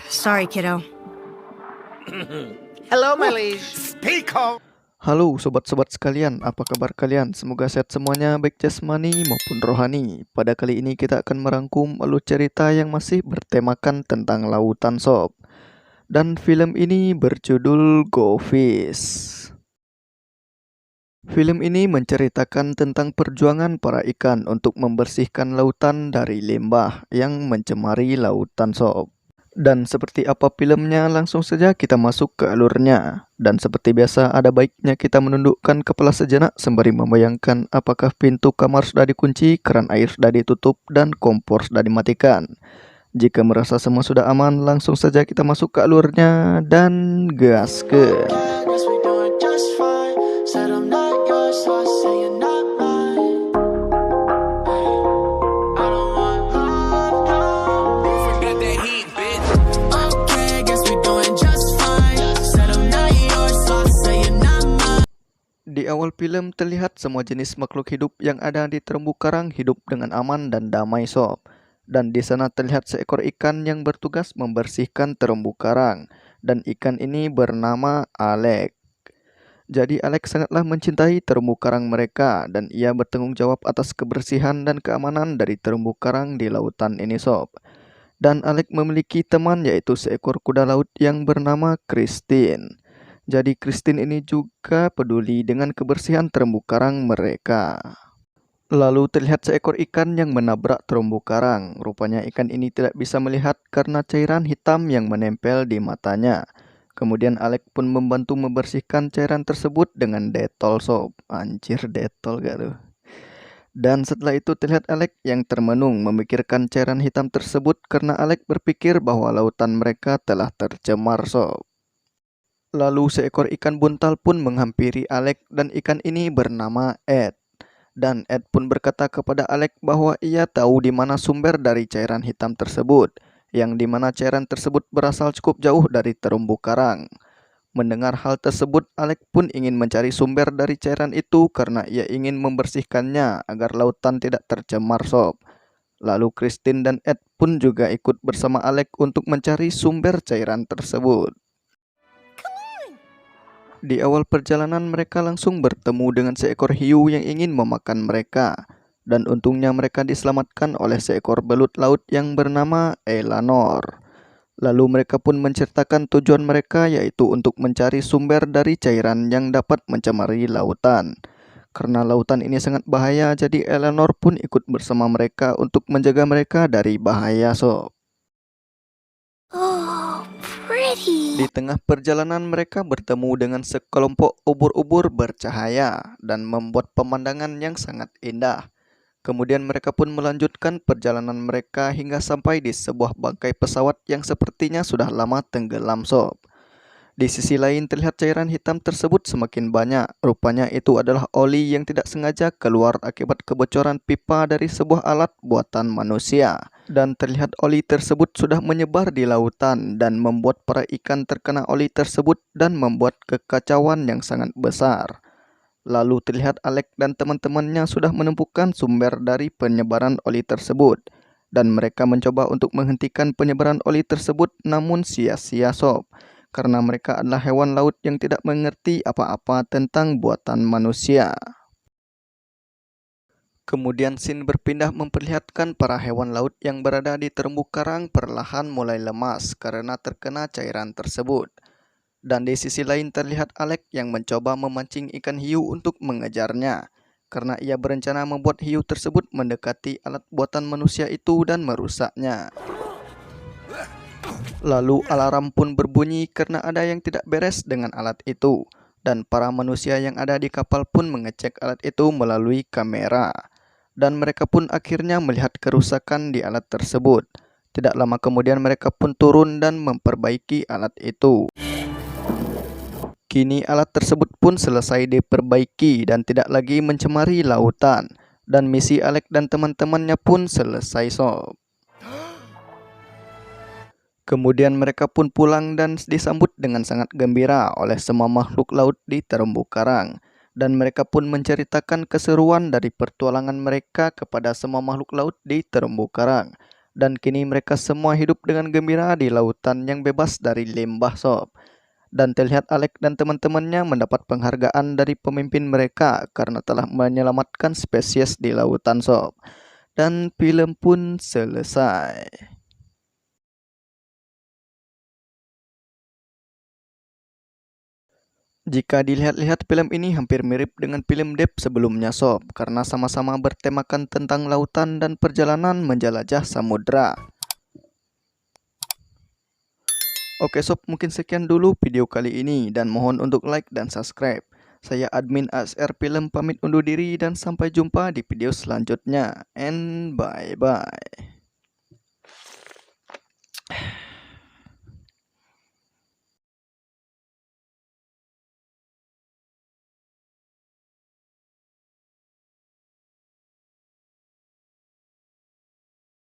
Sorry, kiddo. Hello, my liege. Speak up. Halo sobat-sobat sekalian, apa kabar kalian? Semoga sehat semuanya, baik jasmani maupun rohani. Pada kali ini kita akan merangkum alur cerita yang masih bertemakan tentang lautan sob. Dan film ini berjudul Go Fish. Film ini menceritakan tentang perjuangan para ikan untuk membersihkan lautan dari limbah yang mencemari lautan sob. Dan seperti apa filmnya, langsung saja kita masuk ke alurnya. Dan seperti biasa, ada baiknya kita menundukkan kepala sejenak sembari membayangkan apakah pintu kamar sudah dikunci, keran air sudah ditutup, dan kompor sudah dimatikan. Jika merasa semua sudah aman, langsung saja kita masuk ke alurnya dan gaskeun. Di awal film terlihat semua jenis makhluk hidup yang ada di terumbu karang hidup dengan aman dan damai sob. Dan di sana terlihat seekor ikan yang bertugas membersihkan terumbu karang. Dan ikan ini bernama Alex. Jadi Alex sangatlah mencintai terumbu karang mereka dan ia bertanggung jawab atas kebersihan dan keamanan dari terumbu karang di lautan ini sob. Dan Alex memiliki teman yaitu seekor kuda laut yang bernama Christine. Jadi Christine ini juga peduli dengan kebersihan terumbu karang mereka. Lalu terlihat seekor ikan yang menabrak terumbu karang. Rupanya ikan ini tidak bisa melihat karena cairan hitam yang menempel di matanya. Kemudian Alex pun membantu membersihkan cairan tersebut dengan detol sob. Anjir, detol gak tuh? Dan setelah itu terlihat Alex yang termenung memikirkan cairan hitam tersebut karena Alex berpikir bahwa lautan mereka telah tercemar sob. Lalu seekor ikan buntal pun menghampiri Alex dan ikan ini bernama Ed. Dan Ed pun berkata kepada Alex bahwa ia tahu di mana sumber dari cairan hitam tersebut, yang di mana cairan tersebut berasal cukup jauh dari terumbu karang. Mendengar hal tersebut, Alex pun ingin mencari sumber dari cairan itu karena ia ingin membersihkannya agar lautan tidak tercemar sob. Lalu Christine dan Ed pun juga ikut bersama Alex untuk mencari sumber cairan tersebut. Di awal perjalanan mereka langsung bertemu dengan seekor hiu yang ingin memakan mereka. Dan untungnya mereka diselamatkan oleh seekor belut laut yang bernama Eleanor. Lalu mereka pun menceritakan tujuan mereka yaitu untuk mencari sumber dari cairan yang dapat mencemari lautan. Karena lautan ini sangat bahaya, jadi Eleanor pun ikut bersama mereka untuk menjaga mereka dari bahaya sob. Di tengah perjalanan mereka bertemu dengan sekelompok ubur-ubur bercahaya dan membuat pemandangan yang sangat indah. Kemudian mereka pun melanjutkan perjalanan mereka hingga sampai di sebuah bangkai pesawat yang sepertinya sudah lama tenggelam sob. Di sisi lain terlihat cairan hitam tersebut semakin banyak. Rupanya itu adalah oli yang tidak sengaja keluar akibat kebocoran pipa dari sebuah alat buatan manusia. Dan terlihat oli tersebut sudah menyebar di lautan dan membuat para ikan terkena oli tersebut dan membuat kekacauan yang sangat besar. Lalu terlihat Alex dan teman-temannya sudah menemukan sumber dari penyebaran oli tersebut. Dan mereka mencoba untuk menghentikan penyebaran oli tersebut namun sia-sia sob. Karena mereka adalah hewan laut yang tidak mengerti apa-apa tentang buatan manusia. Kemudian scene berpindah memperlihatkan para hewan laut yang berada di terumbu karang perlahan mulai lemas karena terkena cairan tersebut. Dan di sisi lain terlihat Alex yang mencoba memancing ikan hiu untuk mengejarnya. Karena ia berencana membuat hiu tersebut mendekati alat buatan manusia itu dan merusaknya. Lalu alarm pun berbunyi karena ada yang tidak beres dengan alat itu. Dan para manusia yang ada di kapal pun mengecek alat itu melalui kamera. Dan mereka pun akhirnya melihat kerusakan di alat tersebut. Tidak lama kemudian mereka pun turun dan memperbaiki alat itu. Kini alat tersebut pun selesai diperbaiki dan tidak lagi mencemari lautan. Dan misi Alex dan teman-temannya pun selesai sob. Kemudian mereka pun pulang dan disambut dengan sangat gembira oleh semua makhluk laut di terumbu karang. Dan mereka pun menceritakan keseruan dari pertualangan mereka kepada semua makhluk laut di terumbu karang. Dan kini mereka semua hidup dengan gembira di lautan yang bebas dari limbah sob. Dan terlihat Alex dan teman-temannya mendapat penghargaan dari pemimpin mereka karena telah menyelamatkan spesies di lautan sob. Dan film pun selesai. Jika dilihat-lihat film ini hampir mirip dengan film Dep sebelumnya sob, karena sama-sama bertemakan tentang lautan dan perjalanan menjelajah samudra. Oke sob, mungkin sekian dulu video kali ini dan mohon untuk like dan subscribe. Saya admin ASR Film pamit undur diri dan sampai jumpa di video selanjutnya. And bye-bye.